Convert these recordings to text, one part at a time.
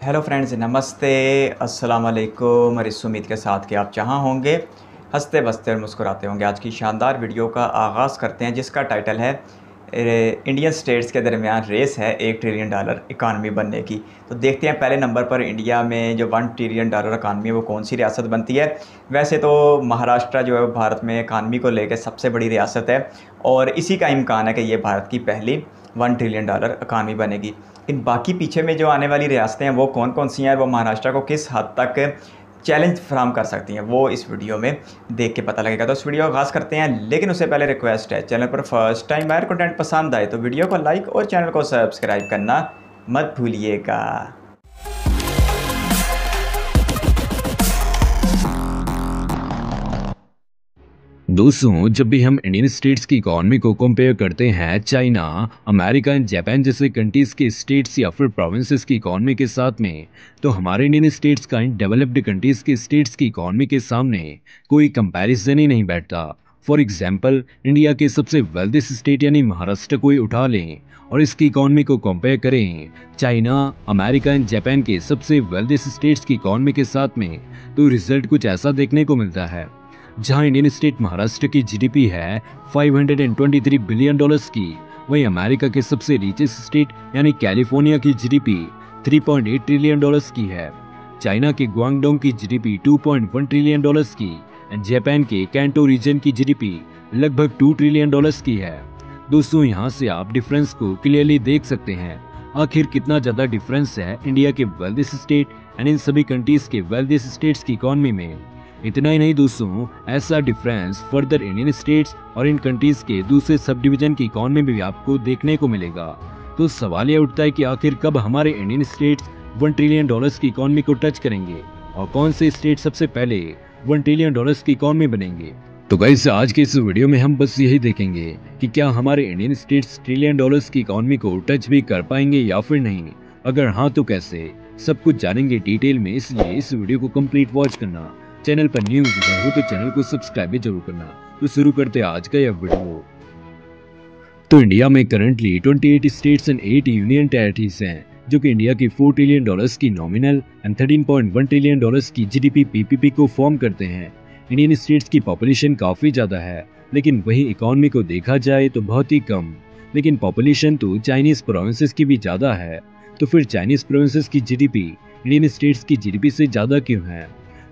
Hello friends, नमस्ते, अस्सलाम वालेकुम। और इस उम्मीद के साथ कि आप जहाँ होंगे हंसते बसते और मुस्कुराते होंगे। आज की शानदार वीडियो का आगाज़ करते हैं जिसका टाइटल है इंडियन स्टेट्स के दरमियान रेस है $1 ट्रिलियन इकानमी बनने की। तो देखते हैं पहले नंबर पर इंडिया में जो $1 ट्रिलियन इकानमी है वो कौन सी रियासत बनती है। वैसे तो महाराष्ट्र जो है वो भारत में इकानमी को लेकर सबसे बड़ी रियासत है और इसी का इम्कान है कि ये भारत की पहली $1 ट्रिलियन इकानमी बनेगी। इन बाकी पीछे में जो आने वाली रियासतें हैं वो कौन कौन सी हैं, वो महाराष्ट्र को किस हद तक चैलेंज फराहम कर सकती हैं, वो इस वीडियो में देख के पता लगेगा। तो इस वीडियो का आगाज़ करते हैं, लेकिन उससे पहले रिक्वेस्ट है, चैनल पर फर्स्ट टाइम आए कंटेंट पसंद आए तो वीडियो को लाइक और चैनल को सब्सक्राइब करना मत भूलिएगा। दोस्तों, जब भी हम इंडियन स्टेट्स की इकोनॉमी को कंपेयर करते हैं चाइना, अमेरिका एंड जापान जैसे कंट्रीज के स्टेट्स या फिर प्रोविंसेस की इकोनॉमी के साथ में, तो हमारे इंडियन स्टेट्स का इन डेवलप्ड कंट्रीज के स्टेट्स की इकोनॉमी के सामने कोई कंपैरिजन ही नहीं बैठता। फॉर एग्जांपल, इंडिया के सबसे वेल्थीस्ट स्टेट यानी महाराष्ट्र को ही उठा लें और इसकी इकोनॉमी को कंपेयर करें चाइना, अमेरिका एंड जापान के सबसे वेल्थीस्ट स्टेट्स की इकोनॉमी के साथ में, तो रिजल्ट कुछ ऐसा देखने को मिलता है। जहां इंडियन स्टेट महाराष्ट्र की जीडीपी है $523 बिलियन की, वहीं अमेरिका के सबसे रिचेस्ट स्टेट यानी कैलिफोर्निया की जीडीपी $3.8 ट्रिलियन की है। चाइना के ग्वांगडोंग की जीडीपी $2.1 ट्रिलियन की एंड जापान के कैंटो रीजन की जीडीपी लगभग $2 ट्रिलियन की है। दोस्तों, यहां से आप डिफरेंस को क्लियरली देख सकते हैं। आखिर कितना ज्यादा डिफरेंस है इंडिया के वेल्थीस्ट स्टेट एंड इन सभी कंट्रीज के वेल्थीस्ट स्टेट्स की इकोनॉमी में। इतना ही नहीं दोस्तों, ऐसा डिफरेंस फर्दर इंडियन स्टेट्स और इन कंट्रीज के दूसरे सब डिवीजन की इकोनॉमी में भी आपको देखने को मिलेगा। तो सवाल यह उठता है कि आखिर कब हमारे इंडियन स्टेट्स $1 ट्रिलियन की इकोनॉमी को टच करेंगे और कौन से स्टेट सबसे पहले $1 ट्रिलियन की इकोनॉमी बनेंगे। तो गाइस, आज के इस वीडियो में हम बस यही देखेंगे कि क्या हमारे इंडियन स्टेट्स $1 ट्रिलियन की इकोनॉमी को टच भी कर पाएंगे या फिर नहीं। अगर हाँ तो कैसे, सब कुछ जानेंगे डिटेल में, इसलिए इस वीडियो को कंप्लीट वॉच करना। चैनल पर न्यू हो तो चैनल को सब्सक्राइब भी जरूर करना। तो शुरू करते हैं आज का यह वीडियो। तो इंडिया में currently 28 states and 8 union territories हैं, जो कि इंडिया की $4 ट्रिलियन की नॉमिनल एंड $13.1 ट्रिलियन की जीडीपी पीपीपी को फॉर्म करते हैं। इंडियन स्टेट्स की पॉपुलेशन काफी ज्यादा है, लेकिन वही इकोनॉमी को देखा जाए तो बहुत ही कम। लेकिन पॉपुलेशन तो चाइनीज प्रोविंसेस की भी ज्यादा है, तो फिर चाइनीज प्रोविंसेस की जीडीपी इंडियन स्टेट्स की जीडीपी से ज्यादा क्यों है।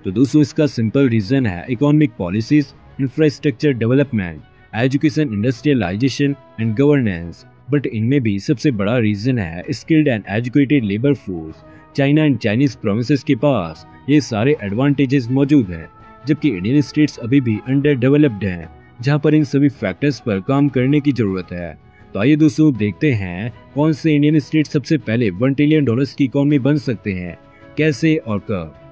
तो दोस्तों, इसका सिंपल रीजन है economic policies, infrastructure development, education, industrialization and governance. But इनमें भी सबसे बड़ा रीजन है skilled and educated labour force. China and Chinese provinces के पास ये सारे एडवांटेजेस मौजूद हैं, जबकि इंडियन स्टेट्स अभी भी अंडर डेवलप्ड हैं, जहां पर इन सभी फैक्टर्स पर काम करने की जरूरत है। तो आइए दोस्तों, देखते हैं कौन से इंडियन स्टेट सबसे पहले $1 ट्रिलियन की इकोनॉमी बन सकते हैं, कैसे और कब।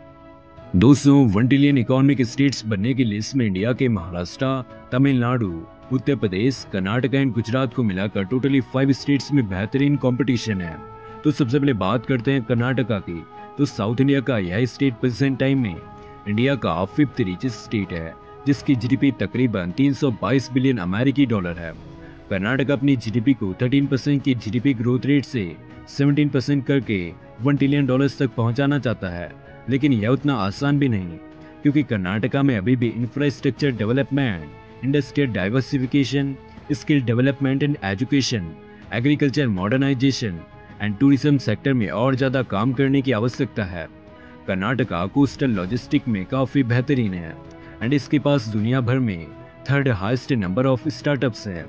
दोस्तों, $1 ट्रिलियन इकोनॉमिक स्टेट्स बनने की लिस्ट में इंडिया के महाराष्ट्र, तमिलनाडु, उत्तर प्रदेश, कर्नाटक एंड गुजरात को मिलाकर टोटली 5 स्टेट्स में बेहतरीन कंपटीशन है। तो सबसे पहले बात करते हैं कर्नाटका की। तो साउथ इंडिया का यह स्टेट प्रेजेंट टाइम में इंडिया का 5th रिचेस्ट स्टेट है, जिसकी जीडीपी तकरीबन $322 बिलियन अमेरिकी डॉलर है। कर्नाटक अपनी जीडीपी को 13% की जीडीपी ग्रोथ रेट से 17% करके $1 ट्रिलियन तक पहुंचाना चाहता है। लेकिन यह उतना आसान भी नहीं, क्योंकि कर्नाटका में अभी भी infrastructure development, industrial diversification, skill development and education, agriculture modernization and tourism sector में और ज्यादा काम करने की आवश्यकता है। कर्नाटका कोस्टल लॉजिस्टिक में काफी बेहतरीन है एंड इसके पास दुनिया भर में 3rd highest number of startups है।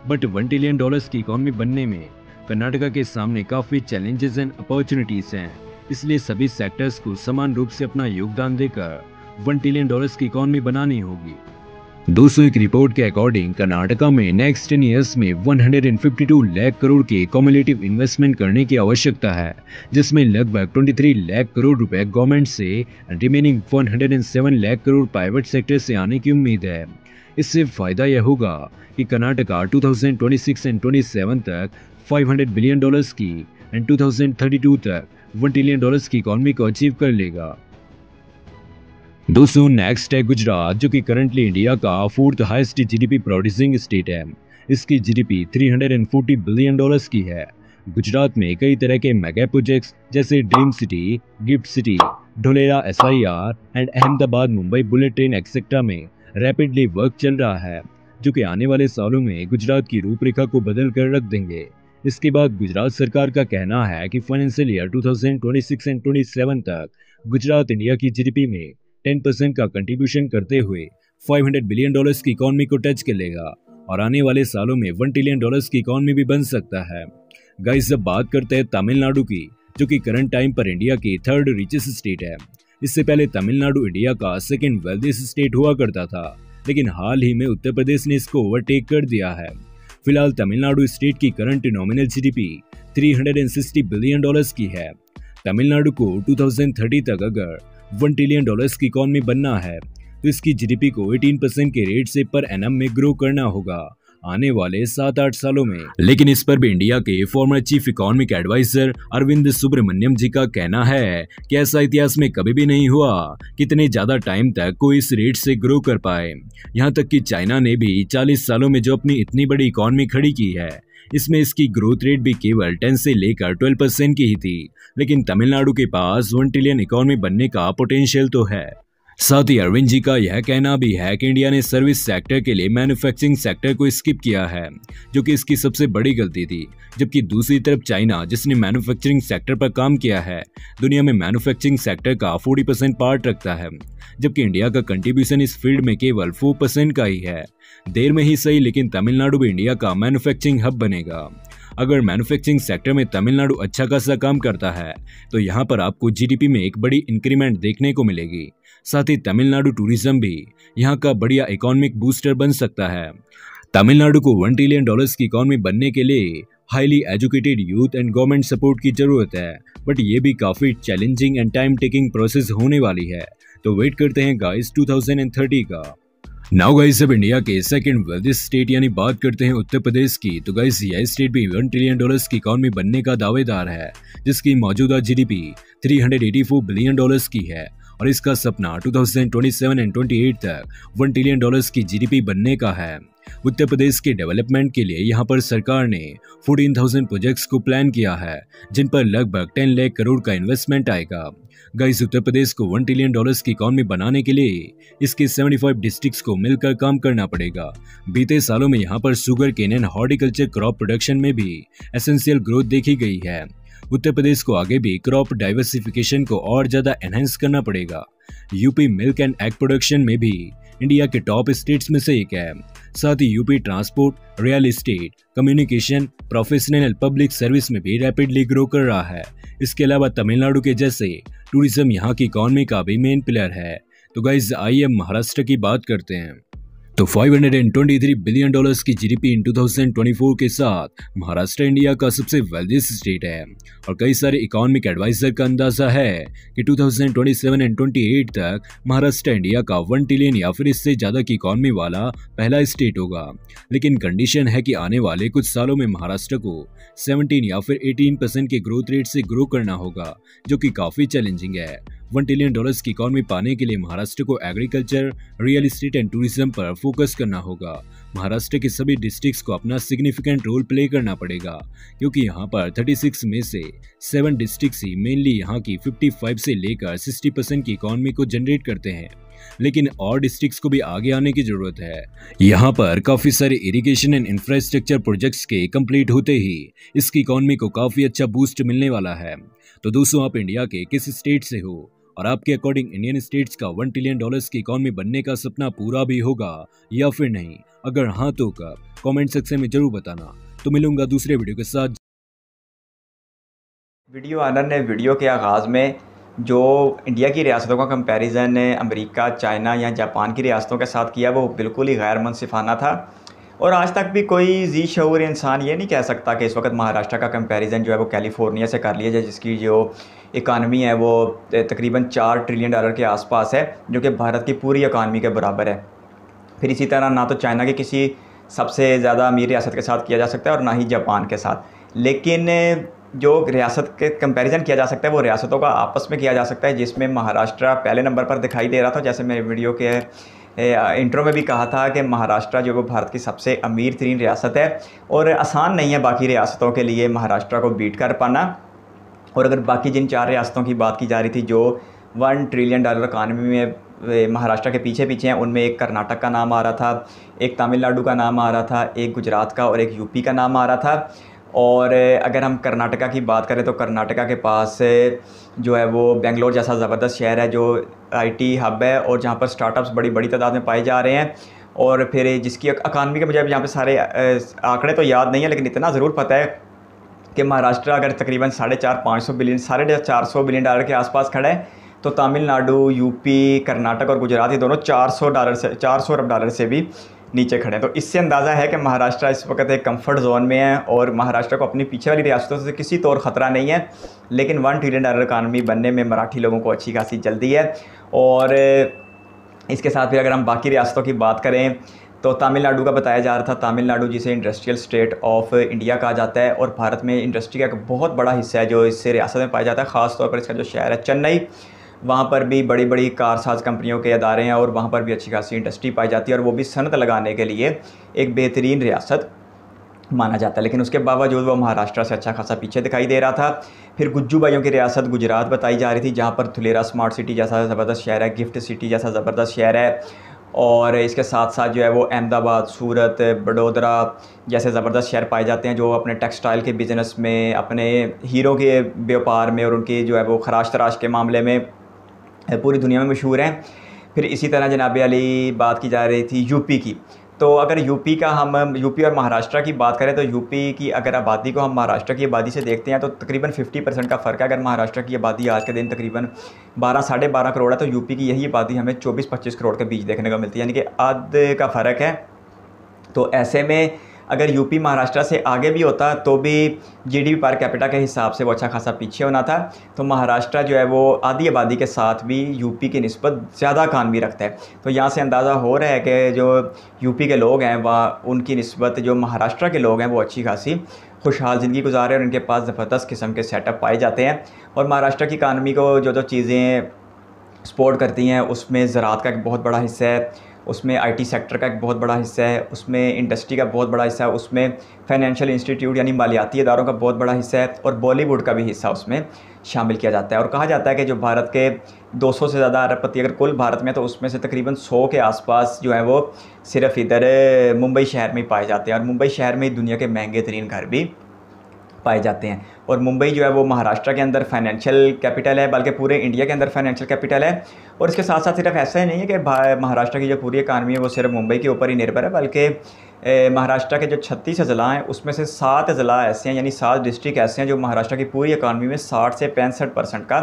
बट $1 ट्रिलियन की इकोनॉमी बनने में कर्नाटका के सामने काफी चैलेंजेस एंड अपॉर्चुनिटीज हैं, इसलिए सभी सेक्टर्स को समान रूप से अपना योगदान देकर $1 ट्रिलियन की इकोनॉमी बनानी होगी। दोस्तों, एक रिपोर्ट के अकॉर्डिंग कर्नाटका में नेक्स्ट 10 ईयर्स में 152 लाख करोड़ के कम्युलेटिव इन्वेस्टमेंट करने की आवश्यकता है, जिसमें लगभग 23 लाख करोड़ रुपए गवर्नमेंट से remaining 107 lakh crore private sector से आने की उम्मीद है। इससे फायदा यह होगा कि कर्नाटका 2026 एंड 27 तक $500 बिलियन की एंड 2032 तक $1 ट्रिलियन की इकोनॉमी को अचीव कर लेगा। दोस्तों, नेक्स्ट है गुजरात, जो कि करंटली इंडिया का 4th highest GDP producing state है। इसकी जीडीपी $340 बिलियन की है। गुजरात में कई तरह के मेगा प्रोजेक्ट्स जैसे dream city, gift city, Dholera SIR and Ahmedabad Mumbai bullet train etcetera में रैपिडली वर्क चल रहा है, जो कि आने वाले सालों में गुजरात की रूपरेखा को बदल कर रख देंगे। इसके बाद गुजरात सरकार का कहना है कि फाइनेंशियल ईयर 2026 एंड 27 तक गुजरात इंडिया की GDP में 10% का कंट्रीब्यूशन करते हुए $500 बिलियन की इकोनॉमी को टच कर लेगा और आने वाले सालों में $1 ट्रिलियन की इकोनॉमी भी बन सकता है। गाइस, जब बात करते हैं तमिलनाडु की, जो कि करंट टाइम पर इंडिया की 3rd रिचेस्ट स्टेट है। इससे पहले तमिलनाडु इंडिया का 2nd वेल्थीस्ट स्टेट हुआ करता था, लेकिन हाल ही में उत्तर प्रदेश ने इसको ओवरटेक कर दिया है। फिलहाल तमिलनाडु स्टेट की करंट नॉमिनल GDP $360 बिलियन की है। तमिलनाडु को 2030 तक अगर $1 ट्रिलियन की इकोनॉमी बनना है तो इसकी GDP को 18% के रेट से पर एनम में ग्रो करना होगा आने वाले 7-8 सालों में। लेकिन इस पर भी इंडिया के former chief economic adviser Arvind Subramanian ji का कहना है कि ऐसा इतिहास में कभी भी नहीं हुआ कि इतने ज्यादा टाइम तक कोई इस रेट से ग्रो कर पाए। यहाँ तक कि चाइना ने भी 40 सालों में जो अपनी इतनी बड़ी इकोनॉमी खड़ी की है, इसमें इसकी ग्रोथ रेट भी केवल 10 से लेकर 12% की ही थी। लेकिन तमिलनाडु के पास 1 ट्रिलियन इकोनॉमी बनने का पोटेंशियल तो है। साथ ही अरविंद जी का यह कहना भी है कि इंडिया ने सर्विस सेक्टर के लिए मैन्युफैक्चरिंग सेक्टर को स्किप किया है, जो कि इसकी सबसे बड़ी गलती थी। जबकि दूसरी तरफ चाइना, जिसने मैन्युफैक्चरिंग सेक्टर पर काम किया है, दुनिया में मैन्युफैक्चरिंग सेक्टर का 40% पार्ट रखता है, जबकि इंडिया का कंट्रीब्यूशन इस फील्ड में केवल 4% का ही है। देर में ही सही, लेकिन तमिलनाडु भी इंडिया का मैन्युफैक्चरिंग हब बनेगा। अगर मैन्युफैक्चरिंग सेक्टर में तमिलनाडु अच्छा खासा काम करता है तो यहाँ पर आपको GDP में एक बड़ी इंक्रीमेंट देखने को मिलेगी। साथ ही तमिलनाडु टूरिज्म भी यहाँ का बढ़िया इकोनॉमिक बूस्टर बन सकता है। तमिलनाडु को $1 ट्रिलियन की इकोनॉमी बनने के लिए highly educated youth and government support की जरूरत है, बट ये भी काफी challenging and time taking process होने वाली है। तो वेट करते हैं गाइस 2030 का। नाउ गाइस, अब इंडिया के 2nd वेल्थीस्ट स्टेट यानी बात करते हैं उत्तर प्रदेश की। तो गाइस, यह स्टेट भी $1 ट्रिलियन की इकोनॉमी बनने का दावेदार है, जिसकी मौजूदा GDP $384 बिलियन की है और इसका सपना 2027 एंड 28 तक $1 ट्रिलियन की GDP बनने का है। उत्तर प्रदेश के डेवलपमेंट के लिए यहाँ पर सरकार ने 14,000 प्रोजेक्ट्स को प्लान किया है, जिन पर लगभग 10 लाख करोड़ का इन्वेस्टमेंट आएगा। गाइस, उत्तर प्रदेश को $1 ट्रिलियन की इकोनॉमी बनाने के लिए इसके 75 डिस्ट्रिक्ट्स को मिलकर काम करना पड़ेगा। बीते सालों में यहाँ पर sugar cane and horticulture crop production में भी एसेंशियल ग्रोथ देखी गई है। उत्तर प्रदेश को आगे भी क्रॉप डाइवर्सिफिकेशन को और ज्यादा एनहेंस करना पड़ेगा। UP milk and egg production में भी इंडिया के टॉप स्टेट्स में से एक है। साथ ही UP transport, real estate, communication, professional and public service में भी रैपिडली ग्रो कर रहा है। इसके अलावा तमिलनाडु के जैसे टूरिज्म यहाँ की इकोनॉमी का भी मेन पिलर है। तो गाइस, आइए महाराष्ट्र की बात करते हैं। तो $523 बिलियन की GDP इन 2024 के साथ महाराष्ट्र इंडिया का सबसे वेल्थीस्ट स्टेट है और कई सारे इकोनॉमिक एडवाइजर का अंदाजा है कि 2027 एंड 28 तक महाराष्ट्र इंडिया का 1 ट्रिलियन या फिर इससे ज्यादा की इकोनॉमी वाला पहला स्टेट होगा। लेकिन कंडीशन है कि आने वाले कुछ सालों में महाराष्ट्र को 17 या फिर 18% के ग्रोथ रेट से ग्रो करना होगा, जो कि काफी चैलेंजिंग है। $1 ट्रिलियन की इकोनॉमी पाने के लिए महाराष्ट्र को agriculture, real estate and tourism पर फोकस करना होगा। महाराष्ट्र के सभी डिस्ट्रिक्ट्स को अपना सिग्निफिकेंट रोल प्ले करना पड़ेगा, क्योंकि यहाँ पर 36 में से 7 डिस्ट्रिक्ट्स ही मेनली यहाँ की 55 से लेकर 60% की इकोनॉमी को जनरेट करते हैं। लेकिन और डिस्ट्रिक्ट्स को भी आगे आने की जरूरत है। यहाँ पर काफी सारे इरिगेशन एंड इंफ्रास्ट्रक्चर प्रोजेक्ट्स के कंप्लीट होते ही इसकी इकोनॉमी को काफी अच्छा बूस्ट मिलने वाला है। तो दोस्तों, आप इंडिया के किस स्टेट से हो और आपके अकॉर्डिंग इंडियन स्टेट्स का $1 ट्रिलियन की इकोनॉमी बनने का सपना पूरा भी होगा या फिर नहीं? अगर हाँ तो कब? कमेंट सेक्शन में जरूर बताना। तो मिलूंगा दूसरे वीडियो के साथ। वीडियो ऑनर ने वीडियो के आगाज़ में जो इंडिया की रियासतों का कंपैरिजन अमेरिका, चाइना या जापान की रियासतों के साथ किया, वो बिल्कुल ही गैर मुनसिफाना था। और आज तक भी कोई जी शऊर इंसान ये नहीं कह सकता कि इस वक्त महाराष्ट्र का कंपैरिजन जो है वो कैलिफोर्निया से कर लिया जाए, जिसकी जो इकानमी है वो तकरीबन $4 ट्रिलियन के आसपास है, जो कि भारत की पूरी इकानमी के बराबर है। फिर इसी तरह ना तो चाइना के किसी सबसे ज़्यादा अमीर रियासत के साथ किया जा सकता है और ना ही जापान के साथ। लेकिन जो रियासत के कंपैरिजन किया जा सकता है वो रियासतों का आपस में किया जा सकता है, जिसमें महाराष्ट्र पहले नंबर पर दिखाई दे रहा था। जैसे मेरे वीडियो के इंट्रो में भी कहा था कि महाराष्ट्र जो है वो भारत की सबसे अमीर तरीन रियासत है और आसान नहीं है बाकी रियासतों के लिए महाराष्ट्र को बीट कर पाना। और अगर बाकी जिन 4 रियासतों की बात की जा रही थी जो $1 ट्रिलियन इकानमी में महाराष्ट्र के पीछे पीछे हैं, उनमें एक कर्नाटक का नाम आ रहा था, एक तमिलनाडु का नाम आ रहा था, एक गुजरात का और एक यूपी का नाम आ रहा था। और अगर हम कर्नाटका की बात करें तो कर्नाटका के पास जो है वो बेंगलोर जैसा ज़बरदस्त शहर है जो आईटी हब है और जहाँ पर स्टार्टअप्स बड़ी बड़ी तादाद में पाए जा रहे हैं। और फिर जिसकी इकानमी के मुझे यहाँ पे सारे आंकड़े तो याद नहीं है, लेकिन इतना ज़रूर पता है कि महाराष्ट्र अगर तकरीबन $450 बिलियन के आसपास खड़ा है, तो तमिलनाडु, यूपी, कर्नाटक और गुजरात ये दोनों $400 अरब से भी नीचे खड़े हैं। तो इससे अंदाज़ा है कि महाराष्ट्र इस वक्त एक कंफर्ट जोन में है और महाराष्ट्र को अपनी पीछे वाली रियासतों से किसी तौर ख़तरा नहीं है, लेकिन $1 ट्रिलियन इकानमी बनने में मराठी लोगों को अच्छी खासी जल्दी है। और इसके साथ फिर अगर हम बाकी रियासतों की बात करें तो तमिलनाडु का बताया जा रहा था, तमिलनाडु जिसे इंडस्ट्रियल स्टेट ऑफ इंडिया कहा जाता है और भारत में इंडस्ट्री का एक बहुत बड़ा हिस्सा है जो इससे रियासत में पाया जाता है। ख़ास तौर पर इसका जो शहर है चेन्नई, वहाँ पर भी बड़ी बड़ी कारसाज कंपनियों के अदारे हैं और वहाँ पर भी अच्छी खासी इंडस्ट्री पाई जाती है और वो भी सनत लगाने के लिए एक बेहतरीन रियासत माना जाता है। लेकिन उसके बावजूद वो महाराष्ट्र से अच्छा खासा पीछे दिखाई दे रहा था। फिर गुज्जू भाइयों की रियासत गुजरात बताई जा रही थी, जहाँ पर धुलेरा स्मार्ट सिटी जैसा ज़बरदस्त शहर है, गिफ्ट सिटी जैसा ज़बरदस्त शहर है। और इसके साथ साथ जो है वो अहमदाबाद, सूरत, बड़ोदरा जैसे ज़बरदस्त शहर पाए जाते हैं जो अपने टेक्सटाइल के बिज़नेस में, अपने हीरो के व्यापार में और उनकी जो है वो खराश तराश के मामले में पूरी दुनिया में मशहूर हैं। फिर इसी तरह जनाब अली बात की जा रही थी यूपी की, तो अगर यूपी और महाराष्ट्र की बात करें तो यूपी की अगर आबादी को हम महाराष्ट्र की आबादी से देखते हैं तो तकरीबन 50% का फ़र्क है। अगर महाराष्ट्र की आबादी आज के दिन तकरीबन 12-12.5 करोड़ है तो यूपी की यही आबादी हमें 24-25 करोड़ के बीच देखने को मिलती है, यानी कि आधे का फ़र्क है। तो ऐसे में अगर यूपी महाराष्ट्र से आगे भी होता तो भी जीडीपी पर कैपिटा के हिसाब से वो अच्छा खासा पीछे होना था। तो महाराष्ट्र जो है वो आधी आबादी के साथ भी यूपी की निस्बत ज़्यादा इकानमी रखता है। तो यहाँ से अंदाज़ा हो रहा है कि जो यूपी के लोग हैं वह उनकी निस्बत जो महाराष्ट्र के लोग हैं वो अच्छी खासी खुशहाल ज़िंदगी गुजार रहे हैं और उनके पास ज़बरदस्त किस्म के सेटअप पाए जाते हैं। और महाराष्ट्र की इकानमी को जो चीज़ें सपोर्ट करती हैं उसमें ज़राअत का एक बहुत बड़ा हिस्सा है, उसमें आईटी सेक्टर का एक बहुत बड़ा हिस्सा है, उसमें इंडस्ट्री का बहुत बड़ा हिस्सा है, उसमें फाइनेंशियल इंस्टीट्यूट यानी मालियाती इदारों का बहुत बड़ा हिस्सा है और बॉलीवुड का भी हिस्सा उसमें शामिल किया जाता है। और कहा जाता है कि जो भारत के 200 से ज़्यादा अरबपति अगर कुल भारत में तो उसमें से तकरीबन 100 के आसपास जो है वो सिर्फ इधर मुंबई शहर में ही पाए जाते हैं और मुंबई शहर में ही दुनिया के महंगे तरीन घर भी पाए जाते हैं। और मुंबई जो है वो महाराष्ट्र के अंदर फाइनेंशियल कैपिटल है, बल्कि पूरे इंडिया के अंदर फाइनेंशियल कैपिटल है। और इसके साथ साथ सिर्फ ऐसा ही नहीं है कि महाराष्ट्र की जो पूरी इकानमी है वो सिर्फ मुंबई के ऊपर ही निर्भर है, बल्कि महाराष्ट्र के जो 36 ज़िला हैं उसमें से 7 ज़िला ऐसे हैं, यानी 7 डिस्ट्रिक्ट ऐसे हैं जो महाराष्ट्र की पूरी इकानमी में 60 से 65% का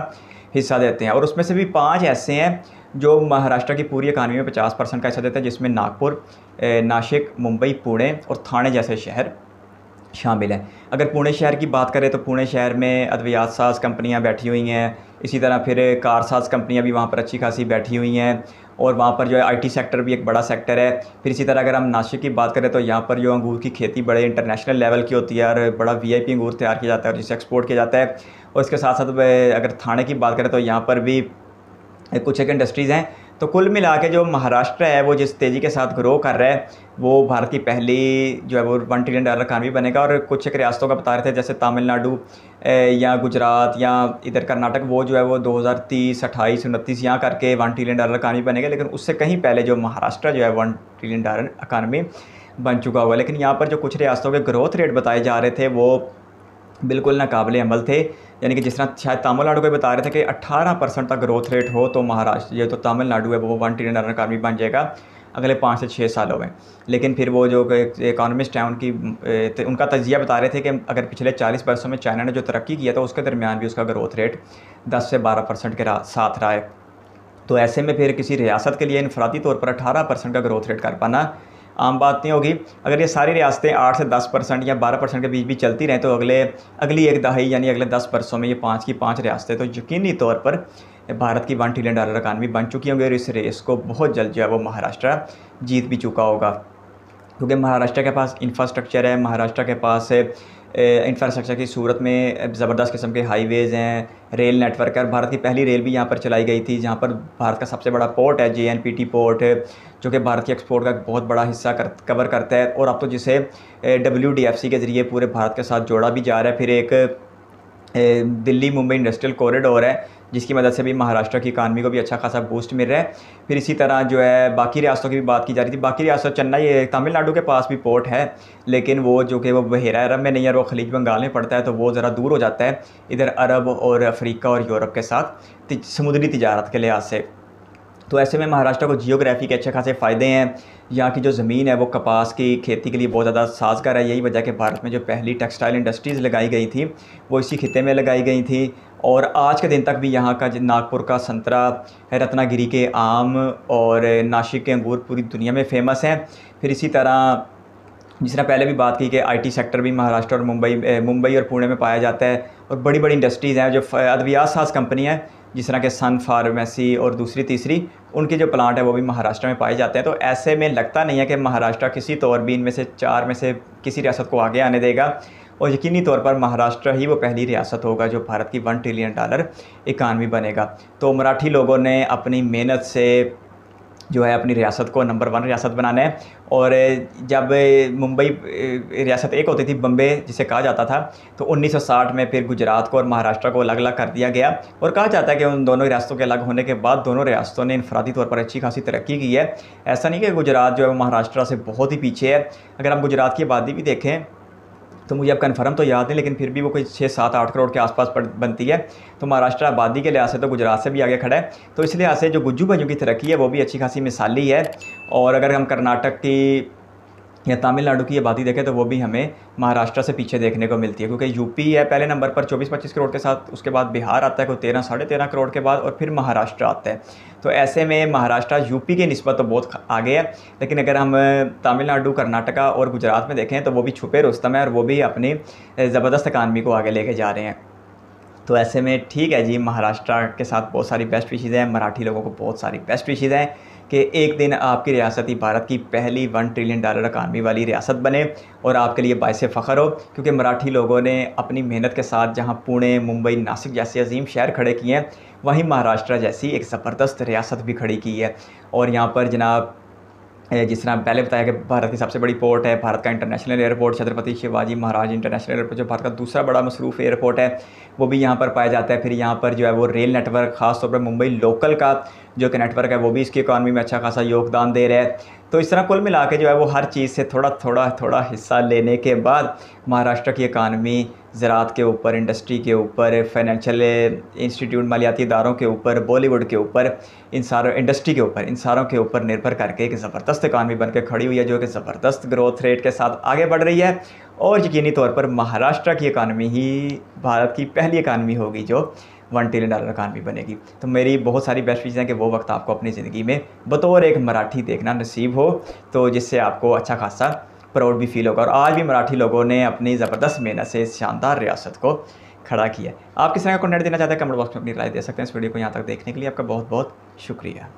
हिस्सा देते हैं। और उसमें से भी 5 ऐसे हैं जो महाराष्ट्र की पूरी इकानमी में 50% का हिस्सा देते हैं, जिसमें नागपुर, नासिक, मुंबई, पुणे और थाने जैसे शहर शामिल हैं। अगर पुणे शहर की बात करें तो पुणे शहर में अद्वियात साज कंपनियां बैठी हुई हैं, इसी तरह फिर कार साज कंपनियां भी वहाँ पर अच्छी खासी बैठी हुई हैं और वहाँ पर जो है आईटी सेक्टर भी एक बड़ा सेक्टर है। फिर इसी तरह अगर हम नासिक की बात करें तो यहाँ पर जो अंगूर की खेती बड़े इंटरनेशनल लेवल की होती है और बड़ा वीआईपी अंगूर तैयार किया जाता है और जिसे एक्सपोर्ट किया जाता है। और इसके साथ साथ अगर थाने की बात करें तो यहाँ पर भी कुछ एक इंडस्ट्रीज़ हैं। तो कुल मिला के जो महाराष्ट्र है वो जिस तेज़ी के साथ ग्रो कर रहा है वो भारत की पहली जो है वो $1 ट्रिलियन इकानमी बनेगा। और कुछ एक रियासतों का बता रहे थे जैसे तमिलनाडु या गुजरात या इधर कर्नाटक, वो जो है वो 2030, 28, 29 यहाँ करके $1 ट्रिलियन इकानमी बनेगा। लेकिन उससे कहीं पहले जो महाराष्ट्र जो है $1 ट्रिलियन इकानमी बन चुका हुआ। लेकिन यहाँ पर जो कुछ रियासतों के ग्रोथ रेट बताए जा रहे थे वो बिल्कुल नाकाबिले अमल थे, यानी कि जिस तरह शायद तमिलनाडु को बता रहे थे कि 18% तक ग्रोथ रेट हो तो महाराष्ट्र ये तो तमिलनाडु है वो $1 ट्रिलियन इकानमी बन जाएगा अगले 5 से 6 सालों में। लेकिन फिर वो जो इकोनॉमिस्ट हैं उनका तजिया बता रहे थे कि अगर पिछले 40 वर्षों में चाइना ने जो तरक्की किया तो उसके दरमियान भी उसका ग्रोथ रेट 10 से 12% के साथ रहा है। तो ऐसे में फिर किसी रियासत के लिए इनफरादी तौर पर 18% का ग्रोथ रेट कर पाना आम बात नहीं होगी। अगर ये सारी रियासतें 8 से 10% या 12% के बीच भी चलती रहें तो अगली एक दहाई यानी अगले 10 वर्षों में ये 5 की 5 रियासतें तो यकीनी तौर पर भारत की $1 ट्रिलियन इकानमी बन चुकी होंगी। और इस रेस को बहुत जल्द जो है वो महाराष्ट्र जीत भी चुका होगा, क्योंकि महाराष्ट्र के पास इंफ्रास्ट्रक्चर है, महाराष्ट्र के पास इंफ्रास्ट्रक्चर की सूरत में ज़बरदस्त किस्म के हाईवेज़ हैं, रेल नेटवर्क है। और भारत की पहली रेल भी यहाँ पर चलाई गई थी, जहाँ पर भारत का सबसे बड़ा पोर्ट है JNPT पोर्ट, जो कि भारत की एक्सपोर्ट का एक बहुत बड़ा हिस्सा कवर करता है। और अब तो जिसे WDFC के ज़रिए पूरे भारत के साथ जोड़ा भी जा रहा है। फिर एक दिल्ली मुंबई इंडस्ट्रियल कॉरिडोर है, जिसकी मदद से भी महाराष्ट्र की इकानमी को भी अच्छा खासा बूस्ट मिल रहा है। फिर इसी तरह जो है बाकी रियासतों की भी बात की जा रही थी। बाकी रियासत चेन्नई तमिलनाडु के पास भी पोर्ट है, लेकिन वो जो कि वो बहेरा अरब में नहीं है, वो खलीज बंगाल में पड़ता है, तो वो ज़रा दूर हो जाता है इधर अरब और अफ्रीका और यूरोप के साथ समुद्री तिजारत के लिहाज से। तो ऐसे में महाराष्ट्र को जियोग्राफी के अच्छे खासे फ़ायदे हैं। यहाँ की जो ज़मीन है वो कपास की खेती के लिए बहुत ज़्यादा साजगार है। यही वजह कि भारत में जो पहली टेक्सटाइल इंडस्ट्रीज़ लगाई गई थी वो इसी खिते में लगाई गई थी। और आज के दिन तक भी यहाँ का नागपुर का संतरा, रत्नागिरी के आम और नासिक के अंगूर पूरी दुनिया में फ़ेमस हैं। फिर इसी तरह जिस तरह पहले भी बात की कि IT सेक्टर भी महाराष्ट्र और मुंबई और पुणे में पाया जाता है। और बड़ी बड़ी इंडस्ट्रीज़ हैं, जो अद्वियात साज कंपनियाँ हैं, जिस तरह के सन फार्मेसी और दूसरी तीसरी, उनके जो प्लांट है वो भी महाराष्ट्र में पाए जाते हैं। तो ऐसे में लगता नहीं है कि महाराष्ट्र किसी तौर भी इनमें से 4 में से किसी रियासत को आगे आने देगा। और यकीनी तौर पर महाराष्ट्र ही वो पहली रियासत होगा जो भारत की $1 ट्रिलियन इकानमी बनेगा। तो मराठी लोगों ने अपनी मेहनत से जो है अपनी रियासत को नंबर 1 रियासत बनाना है। और जब मुंबई रियासत एक होती थी, बम्बे जिसे कहा जाता था, तो 1960 में फिर गुजरात को और महाराष्ट्र को अलग अलग कर दिया गया। और कहा जाता है कि उन दोनों रियासतों के अलग होने के बाद दोनों रियासतों ने इनफरादी तौर पर अच्छी खासी तरक्की की है। ऐसा नहीं कि गुजरात जो है महाराष्ट्र से बहुत ही पीछे है। अगर हम गुजरात की आबादी भी देखें तो मुझे अब कन्फर्म तो याद नहीं, लेकिन फिर भी वो कोई 6-7-8 करोड़ के आसपास बनती है। तो महाराष्ट्र आबादी के लिहाज से तो गुजरात से भी आगे खड़ा है। तो इस लिहाज से जो गुज्जू भाइयों की तरक्की है वो भी अच्छी खासी मिसाली है। और अगर हम कर्नाटक की या तमिलनाडु की आबादी देखें तो वो भी हमें महाराष्ट्र से पीछे देखने को मिलती है, क्योंकि यूपी है पहले नंबर पर 24-25 करोड़ के साथ, उसके बाद बिहार आता है कोई 13-13.5 करोड़ के बाद, और फिर महाराष्ट्र आता है। तो ऐसे में महाराष्ट्र यूपी की निस्बत तो बहुत आगे है। लेकिन अगर हम तमिलनाडु, कर्नाटका और गुजरात में देखें तो वो भी छुपे रुस्तम है और वो भी अपनी ज़बरदस्त इकानमी को आगे लेके जा रहे हैं। तो ऐसे में ठीक है जी, महाराष्ट्र के साथ बहुत सारी बेस्ट विशेज़ हैं, मराठी लोगों को बहुत सारी बेस्ट विशेज़ हैं कि एक दिन आपकी रियासत ही भारत की पहली $1 ट्रिलियन इकानमी वाली रियासत बने और आपके लिए बाइसे फ़ख्र हो। क्योंकि मराठी लोगों ने अपनी मेहनत के साथ जहां पुणे, मुंबई, नासिक जैसे अजीम शहर खड़े किए हैं, वहीं महाराष्ट्र जैसी एक ज़बरदस्त रियासत भी खड़ी की है। और यहाँ पर जनाब जिस तरह पहले बताया कि भारत की सबसे बड़ी पोर्ट है, भारत का international airport Chhatrapati Shivaji Maharaj international airport, जो भारत का दूसरा बड़ा मसरूफ़ एयरपोर्ट है, वो भी यहाँ पर पाया जाता है। फिर यहाँ पर जो है वो रेल नेटवर्क, ख़ास तौर पर मुंबई लोकल का जो कि नेटवर्क है, वो भी इसकी इकानमी में अच्छा खासा योगदान दे रहा है। तो इस तरह कुल मिला के जो है वो हर चीज़ से थोड़ा हिस्सा लेने के बाद महाराष्ट्र की इकानमी ज़राअत के ऊपर, इंडस्ट्री के ऊपर, फाइनेंशियल इंस्टीट्यूट, मालियाती इदारों के ऊपर, बॉलीवुड के ऊपर, इन सारों इंडस्ट्री के ऊपर, इन सारों के ऊपर निर्भर करके एक ज़बरदस्त इकानमी बन के खड़ी हुई है, जो कि ज़बरदस्त ग्रोथ रेट के साथ आगे बढ़ रही है। और यकीनी तौर पर महाराष्ट्र की इकानमी ही भारत की पहली इकानमी होगी जो $1 ट्रिलियन इकानमी बनेगी। तो मेरी बहुत सारी बेस्ट विशेज़ हैं कि वो वक्त आपको अपनी ज़िंदगी में बतौर एक मराठी देखना नसीब हो, तो जिससे आपको अच्छा खासा प्राउड भी फील होगा। और आज भी मराठी लोगों ने अपनी ज़बरदस्त मेहनत से इस शानदार रियासत को खड़ा किया। आप किस तरह का कंटेंट देना चाहते हैं कमेंट बॉक्स में अपनी राय दे सकते हैं। इस वीडियो को यहाँ तक देखने के लिए आपका बहुत बहुत शुक्रिया।